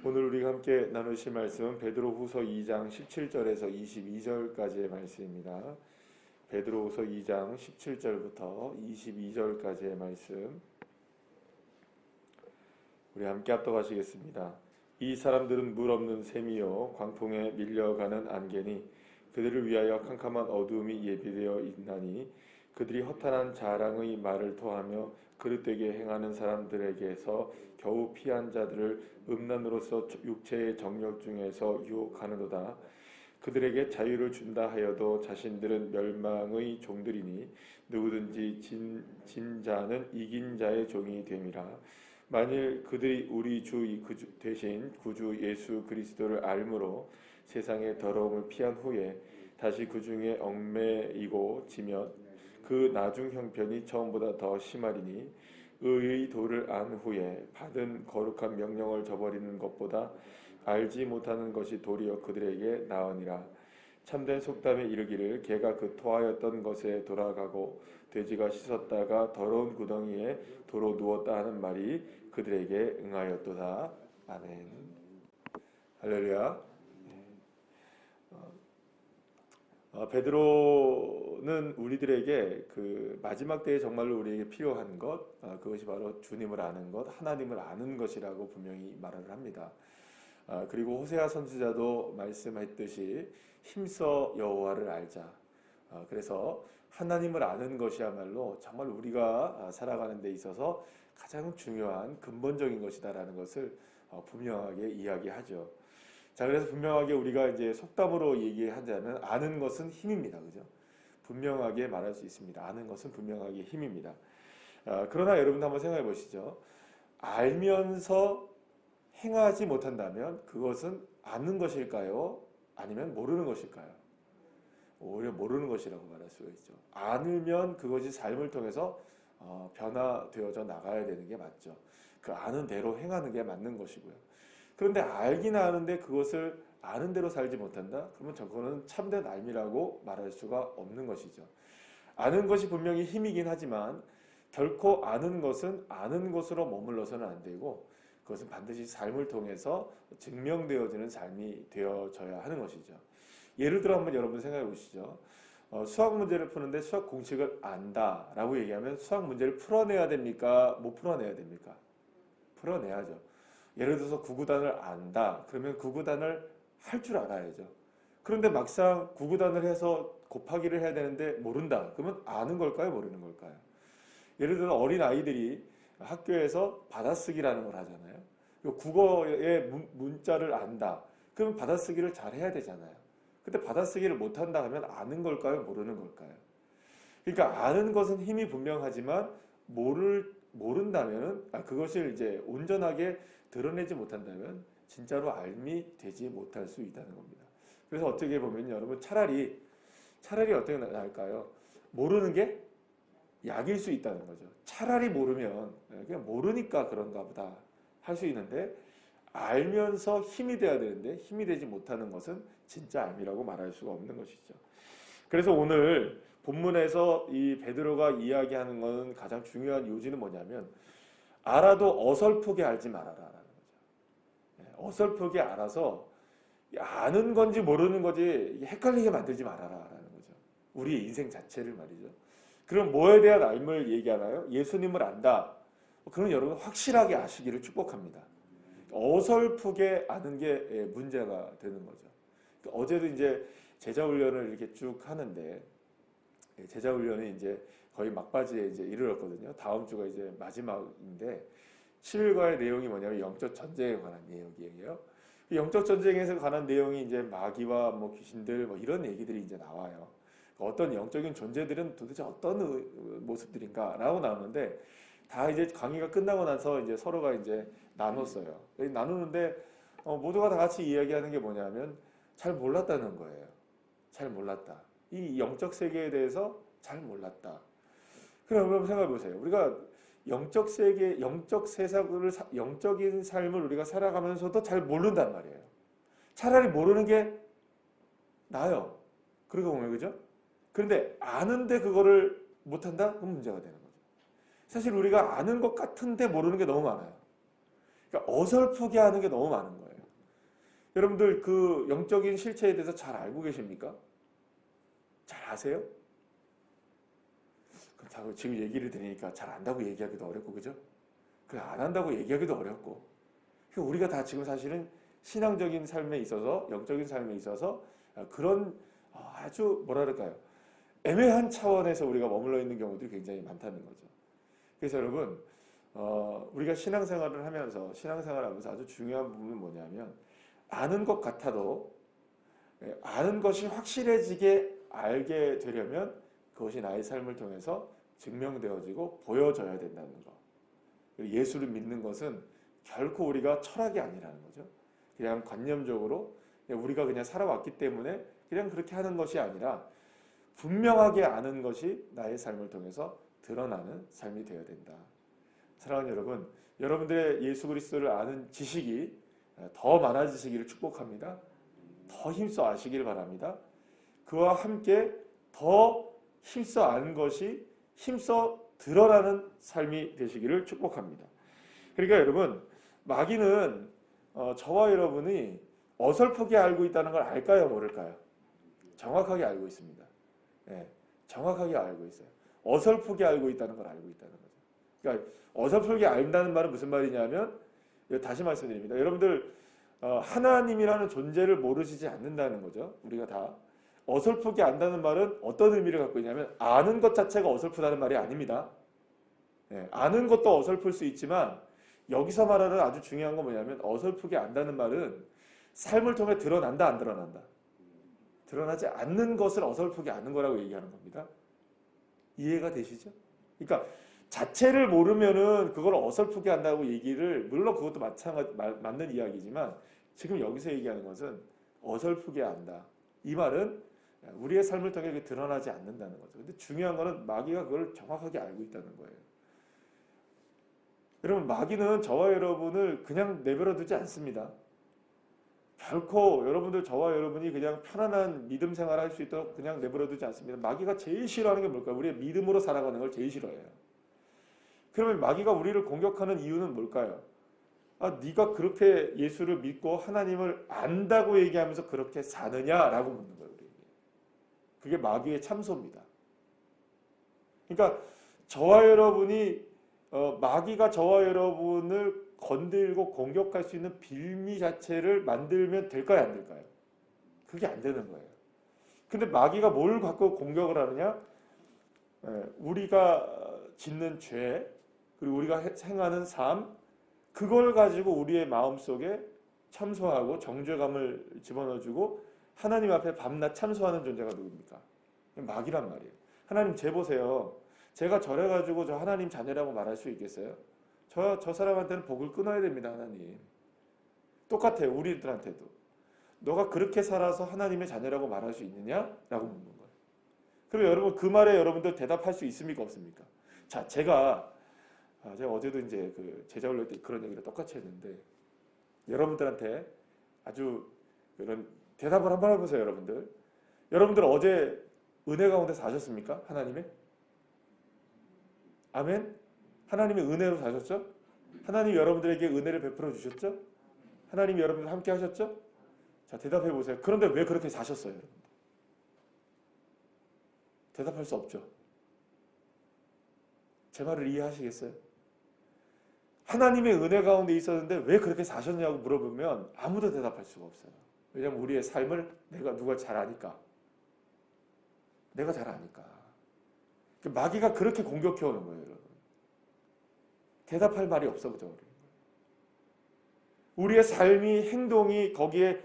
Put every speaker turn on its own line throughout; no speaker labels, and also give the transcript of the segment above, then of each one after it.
오늘 우리가 함께 나누실 말씀은 베드로후서 2장 17절에서 22절까지의 말씀입니다. 베드로후서 2장 17절부터 22절까지의 말씀 우리 함께 합독하시겠습니다. 이 사람들은 물 없는 샘이요 광풍에 밀려가는 안개니 그들을 위하여 캄캄한 어두움이 예비되어 있나니 그들이 허탄한 자랑의 말을 토하며 그릇되게 행하는 사람들에게서 겨우 피한 자들을 음란으로서 육체의 정욕 중에서 유혹하느로다. 그들에게 자유를 준다 하여도 자신들은 멸망의 종들이니 누구든지 진 자는 이긴 자의 종이 됨이라. 만일 그들이 우리 주 대신 구주 예수 그리스도를 알므로 세상의 더러움을 피한 후에 다시 그 중에 얽매이고 지면 그 나중 형편이 처음보다 더 심하리니 의의 도를 안 후에 받은 거룩한 명령을 저버리는 것보다 알지 못하는 것이 도리어 그들에게 나으니라. 참된 속담에 이르기를 개가 그 토하였던 것에 돌아가고 돼지가 씻었다가 더러운 구덩이에 도로 누웠다 하는 말이 그들에게 응하였도다. 아멘. 할렐루야. 베드로는 우리들에게 그 마지막 때에 정말로 우리에게 필요한 것, 그것이 바로 주님을 아는 것, 하나님을 아는 것이라고 분명히 말을 합니다. 그리고 호세아 선지자도 말씀했듯이 힘써 여호와를 알자. 그래서 하나님을 아는 것이야말로 정말 우리가 살아가는 데 있어서 가장 중요한 근본적인 것이다라는 것을 분명하게 이야기하죠. 자, 그래서 분명하게 우리가 이제 속담으로 얘기하자면 아는 것은 힘입니다. 그죠? 분명하게 말할 수 있습니다. 아는 것은 분명하게 힘입니다. 그러나 여러분 한번 생각해 보시죠. 알면서 행하지 못한다면 그것은 아는 것일까요? 아니면 모르는 것일까요? 오히려 모르는 것이라고 말할 수가 있죠. 알면 그것이 삶을 통해서 변화되어져 나가야 되는 게 맞죠. 그 아는 대로 행하는 게 맞는 것이고요. 그런데 알긴 아는데 그것을 아는 대로 살지 못한다? 그러면 저거는 참된 알미라고 말할 수가 없는 것이죠. 아는 것이 분명히 힘이긴 하지만 결코 아는 것은 아는 것으로 머물러서는 안 되고 그것은 반드시 삶을 통해서 증명되어지는 삶이 되어져야 하는 것이죠. 예를 들어 한번 여러분 생각해 보시죠. 수학 문제를 푸는데 수학 공식을 안다라고 얘기하면 수학 문제를 풀어내야 됩니까? 못 풀어내야 됩니까? 풀어내야죠. 예를 들어서 구구단을 안다. 그러면 구구단을 할 줄 알아야죠. 그런데 막상 구구단을 해서 곱하기를 해야 되는데 모른다. 그러면 아는 걸까요? 모르는 걸까요? 예를 들어 어린 아이들이 학교에서 받아쓰기라는 걸 하잖아요. 국어의 문자를 안다. 그러면 받아쓰기를 잘 해야 되잖아요. 근데 받아쓰기를 못한다 하면 아는 걸까요? 모르는 걸까요? 그러니까 아는 것은 힘이 분명하지만 모른다면은 그것을 이제 온전하게 드러내지 못한다면 진짜로 알미 되지 못할 수 있다는 겁니다. 그래서 어떻게 보면 여러분 차라리 어떻게 나을까요? 모르는 게 약일 수 있다는 거죠. 차라리 모르면 그냥 모르니까 그런가 보다 할 수 있는데 알면서 힘이 돼야 되는데 힘이 되지 못하는 것은 진짜 알미라고 말할 수가 없는 것이죠. 그래서 오늘 본문에서 이 베드로가 이야기하는 것은 가장 중요한 요지는 뭐냐면 알아도 어설프게 알지 말아라라는 거죠. 어설프게 알아서 아는 건지 모르는 건지 헷갈리게 만들지 말아라라는 거죠. 우리의 인생 자체를 말이죠. 그럼 뭐에 대한 알을 얘기하나요? 예수님을 안다. 그건 여러분 확실하게 아시기를 축복합니다. 어설프게 아는 게 문제가 되는 거죠. 어제도 이제 제자 훈련을 이렇게 쭉 하는데 제자 훈련이 이제 거의 막바지에 이제 이르렀거든요. 다음 주가 이제 마지막인데 10일과의 내용이 뭐냐면 영적 전쟁에 관한 내용이에요. 영적 전쟁에서 관한 내용이 이제 마귀와 뭐 귀신들 뭐 이런 얘기들이 이제 나와요. 어떤 영적인 존재들은 도대체 어떤 모습들인가라고 나오는데 다 이제 강의가 끝나고 나서 이제 서로가 이제 나눴어요. 나누는데 모두가 다 같이 이야기하는 게 뭐냐면 잘 몰랐다는 거예요. 잘 몰랐다. 이 영적 세계에 대해서 잘 몰랐다. 그럼 여러분 생각해 보세요. 우리가 영적 세계, 영적 세상을, 영적인 삶을 우리가 살아가면서도 잘 모른단 말이에요. 차라리 모르는 게 나아요. 그러고 보면 그죠? 그런데 아는데 그거를 못한다? 그럼 문제가 되는 거죠. 사실 우리가 아는 것 같은데 모르는 게 너무 많아요. 그러니까 어설프게 하는 게 너무 많은 거예요. 여러분들 그 영적인 실체에 대해서 잘 알고 계십니까? 잘 아세요? 그렇다고 지금 얘기를 들으니까 잘 안다고 얘기하기도 어렵고, 그죠? 그 안 한다고 얘기하기도 어렵고. 우리가 다 지금 사실은 신앙적인 삶에 있어서, 영적인 삶에 있어서 그런 아주 뭐라 그럴까요? 애매한 차원에서 우리가 머물러 있는 경우들이 굉장히 많다는 거죠. 그래서 여러분, 우리가 신앙생활을 하면서 아주 중요한 부분은 뭐냐면, 아는 것 같아도 아는 것이 확실해지게 알게 되려면 그것이 나의 삶을 통해서 증명되어지고 보여져야 된다는 거. 예수를 믿는 것은 결코 우리가 철학이 아니라는 거죠. 그냥 관념적으로 우리가 그냥 살아왔기 때문에 그냥 그렇게 하는 것이 아니라 분명하게 아는 것이 나의 삶을 통해서 드러나는 삶이 되어야 된다. 사랑하는 여러분, 여러분들의 예수 그리스도를 아는 지식이 더 많아지시기를 축복합니다. 더 힘써 아시길 바랍니다. 그와 함께 더 힘써 아는 것이 힘써 드러나는 삶이 되시기를 축복합니다. 그러니까 여러분, 마귀는 저와 여러분이 어설프게 알고 있다는 걸 알까요, 모를까요? 정확하게 알고 있습니다. 네, 정확하게 알고 있어요. 어설프게 알고 있다는 걸 알고 있다는 거죠. 그러니까 어설프게 안다는 말은 무슨 말이냐면, 다시 말씀드립니다. 여러분들 하나님이라는 존재를 모르시지 않는다는 거죠. 우리가 다 어설프게 안다는 말은 어떤 의미를 갖고 있냐면, 아는 것 자체가 어설프다는 말이 아닙니다. 네, 아는 것도 어설플 수 있지만 여기서 말하는 아주 중요한 건 뭐냐면, 어설프게 안다는 말은 삶을 통해 드러난다, 안 드러난다? 드러나지 않는 것을 어설프게 아는 거라고 얘기하는 겁니다. 이해가 되시죠? 그러니까 자체를 모르면은 그걸 어설프게 한다고 얘기를, 물론 그것도 맞는 이야기지만 지금 여기서 얘기하는 것은 어설프게 안다. 이 말은 우리의 삶을 통해 드러나지 않는다는 거죠. 근데 중요한 거는 마귀가 그걸 정확하게 알고 있다는 거예요. 여러분, 마귀는 저와 여러분을 그냥 내버려 두지 않습니다. 결코 여러분들, 저와 여러분이 그냥 편안한 믿음 생활을 할 수 있도록 그냥 내버려 두지 않습니다. 마귀가 제일 싫어하는 게 뭘까요? 우리의 믿음으로 살아가는 걸 제일 싫어해요. 그러면 마귀가 우리를 공격하는 이유는 뭘까요? 네가 그렇게 예수를 믿고 하나님을 안다고 얘기하면서 그렇게 사느냐라고 묻는 거예요. 우리에게. 그게 마귀의 참소입니다. 그러니까 저와 여러분이 마귀가 저와 여러분을 건들고 공격할 수 있는 빌미 자체를 만들면 될까요, 안 될까요? 그게 안 되는 거예요. 근데 마귀가 뭘 갖고 공격을 하느냐? 우리가 짓는 죄, 그리고 우리가 행하는 삶, 그걸 가지고 우리의 마음속에 참소하고 정죄감을 집어넣어주고 하나님 앞에 밤낮 참소하는 존재가 누굽니까? 마귀란 말이에요. 하나님 제 보세요. 제가 저래가지고 저 하나님 자녀라고 말할 수 있겠어요? 저 사람한테는 복을 끊어야 됩니다, 하나님. 똑같아요, 우리들한테도. 너가 그렇게 살아서 하나님의 자녀라고 말할 수 있느냐? 라고 묻는 거예요. 그럼 여러분, 그 말에 여러분들 대답할 수 있습니까, 없습니까? 자, 제가 어제도 이제 그 제자 훈련 때 그런 얘기를 똑같이 했는데, 여러분들한테 아주 그런 대답을 한번 해보세요, 여러분들. 여러분들 어제 은혜 가운데 사셨습니까? 하나님의? 아멘? 하나님의 은혜로 사셨죠? 하나님이 여러분들에게 은혜를 베풀어 주셨죠? 하나님이 여러분들 함께 하셨죠? 자, 대답해 보세요. 그런데 왜 그렇게 사셨어요, 여러분? 대답할 수 없죠. 제 말을 이해하시겠어요? 하나님의 은혜 가운데 있었는데 왜 그렇게 사셨냐고 물어보면 아무도 대답할 수가 없어요. 왜냐하면 우리의 삶을 누가 잘 아니까. 내가 잘 아니까. 마귀가 그렇게 공격해 오는 거예요, 여러분. 대답할 말이 없어 버려. 우리의 삶이, 행동이 거기에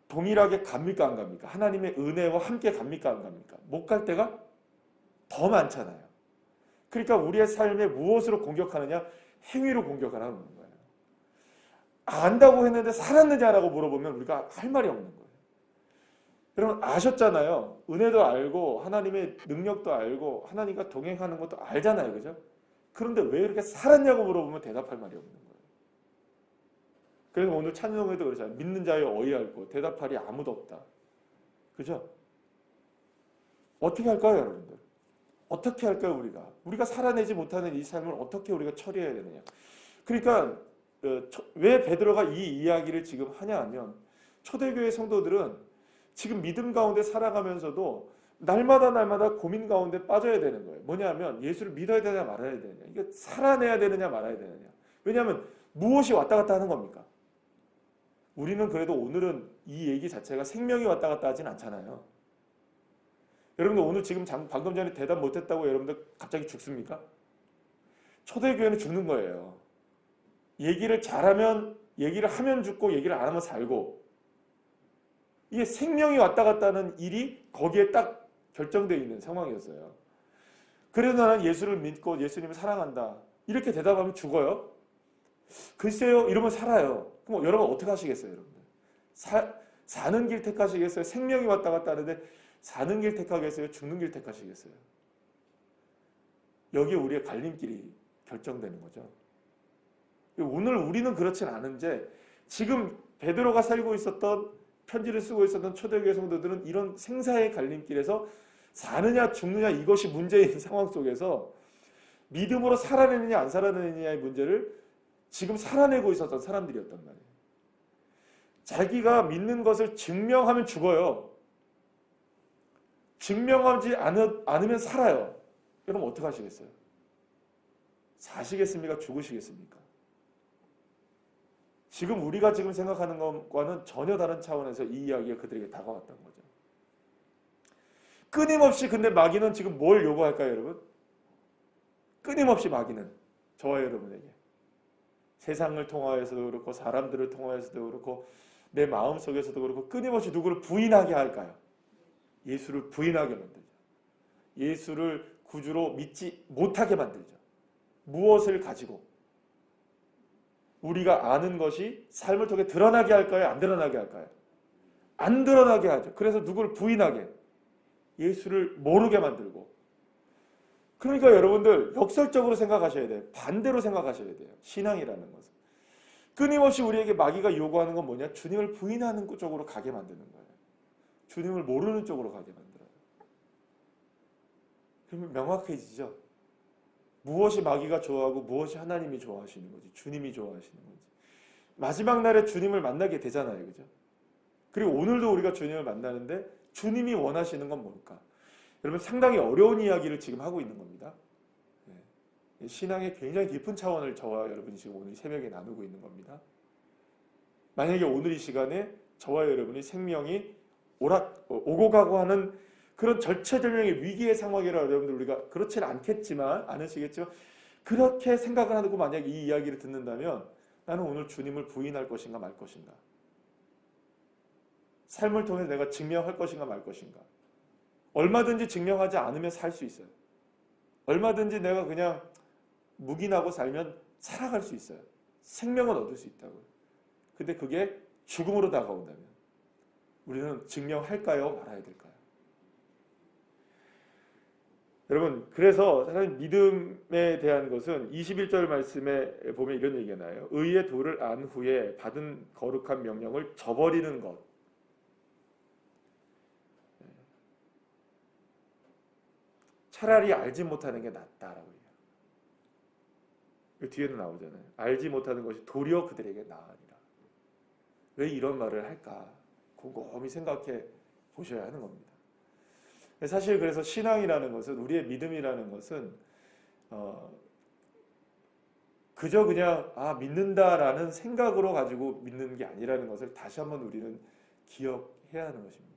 동일하게 갑니까, 안 갑니까? 하나님의 은혜와 함께 갑니까, 안 갑니까? 못 갈 때가 더 많잖아요. 그러니까 우리의 삶에 무엇으로 공격하느냐? 행위로 공격하라는 거예요. 안다고 했는데 살았느냐라고 물어보면 우리가 할 말이 없는 거예요. 여러분, 아셨잖아요. 은혜도 알고 하나님의 능력도 알고 하나님과 동행하는 것도 알잖아요, 그죠? 그런데 왜 이렇게 살았냐고 물어보면 대답할 말이 없는 거예요. 그래서 오늘 찬송에도 그러잖아요. 믿는 자의 어이할고 대답할이 아무도 없다. 그죠? 어떻게 할까요, 여러분들? 어떻게 할까요, 우리가 살아내지 못하는 이 삶을 어떻게 우리가 처리해야 되느냐? 그러니까 왜 베드로가 이 이야기를 지금 하냐 하면, 초대교회 성도들은 지금 믿음 가운데 살아가면서도 날마다 고민 가운데 빠져야 되는 거예요. 뭐냐면 예수를 믿어야 되냐 말아야 되느냐. 이게 살아내야 되느냐 말아야 되느냐. 왜냐하면 무엇이 왔다 갔다 하는 겁니까? 우리는 그래도 오늘은 이 얘기 자체가 생명이 왔다 갔다 하진 않잖아요. 여러분들 오늘 지금 방금 전에 대답 못했다고 여러분들 갑자기 죽습니까? 초대교회는 죽는 거예요. 얘기를 하면 죽고 얘기를 안 하면 살고, 이게 생명이 왔다 갔다 하는 일이 거기에 딱 결정되어 있는 상황이었어요. 그래서 나는 예수를 믿고 예수님을 사랑한다. 이렇게 대답하면 죽어요? 글쎄요, 이러면 살아요. 그럼 여러분 어떻게 하시겠어요, 여러분들? 사는 길 택하시겠어요? 생명이 왔다 갔다 하는데 사는 길 택하겠어요? 죽는 길 택하시겠어요? 여기에 우리의 갈림길이 결정되는 거죠. 오늘 우리는 그렇진 않은데 지금 베드로가 살고 있었던, 편지를 쓰고 있었던 초대교회 성도들은 이런 생사의 갈림길에서 사느냐 죽느냐 이것이 문제인 상황 속에서 믿음으로 살아내느냐 안 살아내느냐의 문제를 지금 살아내고 있었던 사람들이었단 말이에요. 자기가 믿는 것을 증명하면 죽어요. 증명하지 않으면 살아요. 여러분 어떻게 하시겠어요? 사시겠습니까? 죽으시겠습니까? 지금 우리가 지금 생각하는 것과는 전혀 다른 차원에서 이 이야기가 그들에게 다가왔던 거죠. 끊임없이 근데 마귀는 지금 뭘 요구할까요, 여러분? 끊임없이 마귀는 저와 여러분에게 세상을 통하여서도 그렇고 사람들을 통하여서도 그렇고 내 마음속에서도 그렇고 끊임없이 누구를 부인하게 할까요? 예수를 부인하게 만들죠. 예수를 구주로 믿지 못하게 만들죠. 무엇을 가지고? 우리가 아는 것이 삶을 통해 드러나게 할까요? 안 드러나게 할까요? 안 드러나게 하죠. 그래서 누구를 부인하게, 예수를 모르게 만들고. 그러니까 여러분들 역설적으로 생각하셔야 돼요. 반대로 생각하셔야 돼요. 신앙이라는 것은. 끊임없이 우리에게 마귀가 요구하는 건 뭐냐? 주님을 부인하는 쪽으로 가게 만드는 거예요. 주님을 모르는 쪽으로 가게 만들어요. 그러면 명확해지죠. 무엇이 마귀가 좋아하고 무엇이 하나님이 좋아하시는 거지, 주님이 좋아하시는 건지. 마지막 날에 주님을 만나게 되잖아요, 그죠? 그리고 오늘도 우리가 주님을 만나는데 주님이 원하시는 건 뭘까? 여러분 상당히 어려운 이야기를 지금 하고 있는 겁니다. 네. 신앙의 굉장히 깊은 차원을 저와 여러분이 지금 오늘 새벽에 나누고 있는 겁니다. 만약에 오늘 이 시간에 저와 여러분이 생명이 오고 가고 하는 그런 절체절명의 위기의 상황이라 여러분들 우리가 그렇지는 않으시겠지만 그렇게 생각을 하고 만약에 이 이야기를 듣는다면 나는 오늘 주님을 부인할 것인가 말 것인가, 삶을 통해 내가 증명할 것인가 말 것인가. 얼마든지 증명하지 않으면 살 수 있어요. 얼마든지 내가 그냥 묵인하고 살면 살아갈 수 있어요. 생명은 얻을 수 있다고요. 근데 그게 죽음으로 다가온다면 우리는 증명할까요? 말아야 될까요? 여러분 그래서 사실 믿음에 대한 것은 21절 말씀에 보면 이런 얘기가 나와요. 의의 도를 안 후에 받은 거룩한 명령을 저버리는 것. 차라리 알지 못하는 게 낫다라고 얘기해요. 그 뒤에도 나오잖아요. 알지 못하는 것이 도리어 그들에게 나으리라. 왜 이런 말을 할까? 곰곰이 생각해 보셔야 하는 겁니다. 사실 그래서 신앙이라는 것은, 우리의 믿음이라는 것은 그저 그냥 믿는다라는 생각으로 가지고 믿는 게 아니라는 것을 다시 한번 우리는 기억해야 하는 것입니다.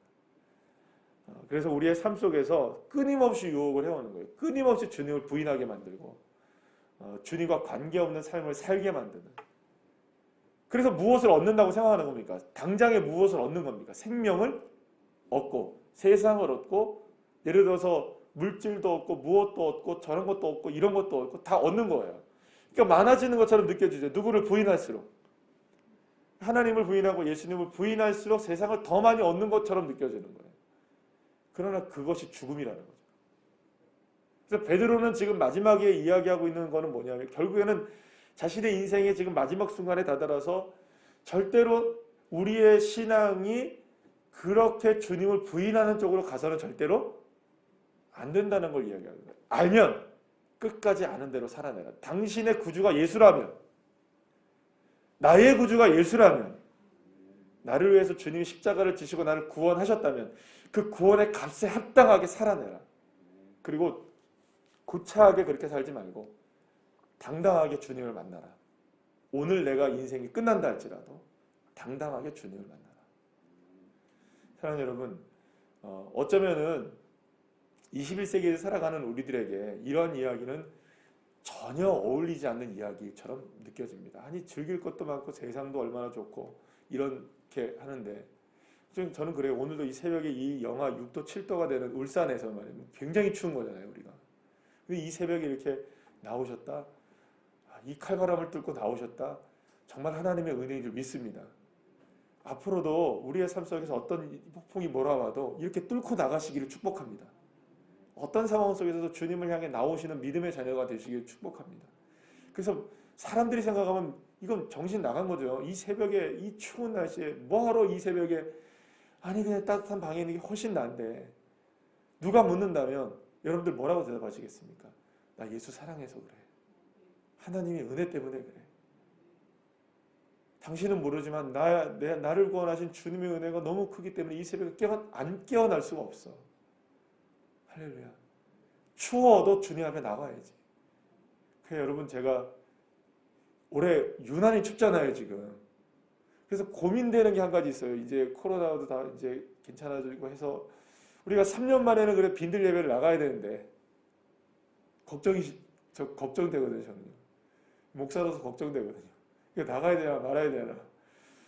그래서 우리의 삶 속에서 끊임없이 유혹을 해오는 거예요. 끊임없이 주님을 부인하게 만들고 주님과 관계없는 삶을 살게 만드는. 그래서 무엇을 얻는다고 생각하는 겁니까? 당장에 무엇을 얻는 겁니까? 생명을 얻고 세상을 얻고, 예를 들어서 물질도 얻고 무엇도 얻고 저런 것도 얻고 이런 것도 얻고 다 얻는 거예요. 그러니까 많아지는 것처럼 느껴지죠. 누구를 부인할수록, 하나님을 부인하고 예수님을 부인할수록 세상을 더 많이 얻는 것처럼 느껴지는 거예요. 그러나 그것이 죽음이라는 거죠. 그래서 베드로는 지금 마지막에 이야기하고 있는 거는 뭐냐면 결국에는 자신의 인생의 지금 마지막 순간에 다다라서 절대로 우리의 신앙이 그렇게 주님을 부인하는 쪽으로 가서는 절대로 안 된다는 걸 이야기하는 거예요. 알면 끝까지 아는 대로 살아내라. 당신의 구주가 예수라면, 나의 구주가 예수라면 나를 위해서 주님이 십자가를 지시고 나를 구원하셨다면 그 구원의 값에 합당하게 살아내라. 그리고 구차하게 그렇게 살지 말고 당당하게 주님을 만나라. 오늘 내가 인생이 끝난다 할지라도 당당하게 주님을 만나라. 사랑하는 여러분, 어쩌면은 21세기에 살아가는 우리들에게 이런 이야기는 전혀 어울리지 않는 이야기처럼 느껴집니다. 아니, 즐길 것도 많고 세상도 얼마나 좋고 이렇게 하는데 저는 그래요. 오늘도 이 새벽에 이 영하 6도 7도가 되는 울산에서 말이에요. 굉장히 추운 거잖아요, 우리가. 근데 이 새벽에 이렇게 나오셨다. 이 칼바람을 뚫고 나오셨다. 정말 하나님의 은혜인 줄 믿습니다. 앞으로도 우리의 삶 속에서 어떤 폭풍이 몰아와도 이렇게 뚫고 나가시기를 축복합니다. 어떤 상황 속에서도 주님을 향해 나오시는 믿음의 자녀가 되시기를 축복합니다. 그래서 사람들이 생각하면 이건 정신 나간 거죠. 이 새벽에 이 추운 날씨에 뭐하러 이 새벽에 아니 그냥 따뜻한 방에 있는 게 훨씬 나은데 누가 묻는다면 여러분들 뭐라고 대답하시겠습니까? 나 예수 사랑해서 그래. 하나님의 은혜 때문에 그래. 당신은 모르지만 나를 구원하신 주님의 은혜가 너무 크기 때문에 이 새벽에 안 깨어날 수가 없어. 할렐루야. 추워도 주님 앞에 나가야지. 그래서 여러분 제가 올해 유난히 춥잖아요 지금. 그래서 고민되는 게 한 가지 있어요. 이제 코로나도 다 이제 괜찮아지고 해서 우리가 3년 만에는 그래 빈들 예배를 나가야 되는데 걱정되거든요 저는. 목사로서 걱정되거든요. 나가야 되나 말아야 되나.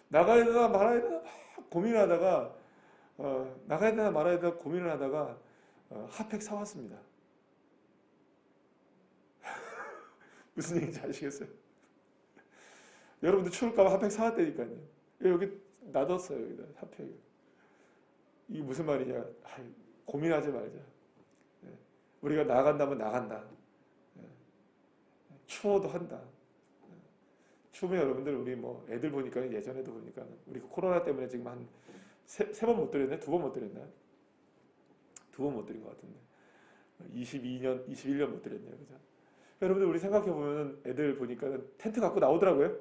나가야 되나 말아야 되나 막 고민하다가 나가야 되나 말아야 되나 고민을 하다가 핫팩 사왔습니다. 무슨 얘기인지 아시겠어요? 여러분들 추울까봐 핫팩 사왔다니까요. 여기 놔뒀어요. 여기다 핫팩. 이게 무슨 말이냐. 고민하지 말자. 우리가 나간다면 나간다. 추워도 한다. 추우면 여러분들 우리 뭐 애들 보니까 예전에도 보니까 우리 코로나 때문에 지금 한 세 번 못 드렸나요? 2번 못 드렸나요? 2번 못 드린 것 같은데 22년, 21년 못 드렸네요. 그죠? 여러분들 우리 생각해 보면 애들 보니까 텐트 갖고 나오더라고요.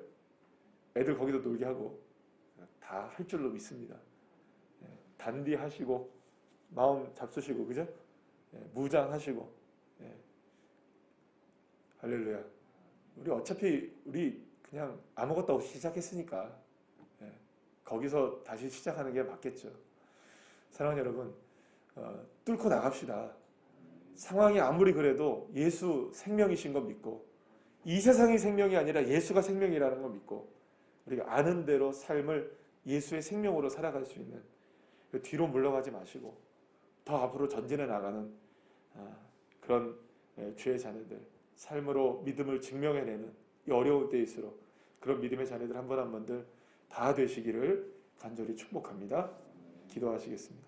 애들 거기서 놀게 하고 다 할 줄로 믿습니다. 단디하시고 마음 잡수시고 그죠? 무장하시고 할렐루야. 우리 어차피 우리 그냥 아무것도 없이 시작했으니까 거기서 다시 시작하는 게 맞겠죠. 사랑하는 여러분, 뚫고 나갑시다. 상황이 아무리 그래도 예수 생명이신 거 믿고 이 세상이 생명이 아니라 예수가 생명이라는 거 믿고 우리가 아는 대로 삶을 예수의 생명으로 살아갈 수 있는 뒤로 물러가지 마시고 더 앞으로 전진해 나가는 그런 주의 자녀들, 삶으로 믿음을 증명해내는 이 어려운 때일수록 그런 믿음의 자녀들 한 분 한 분들 다 되시기를 간절히 축복합니다. 기도하시겠습니다.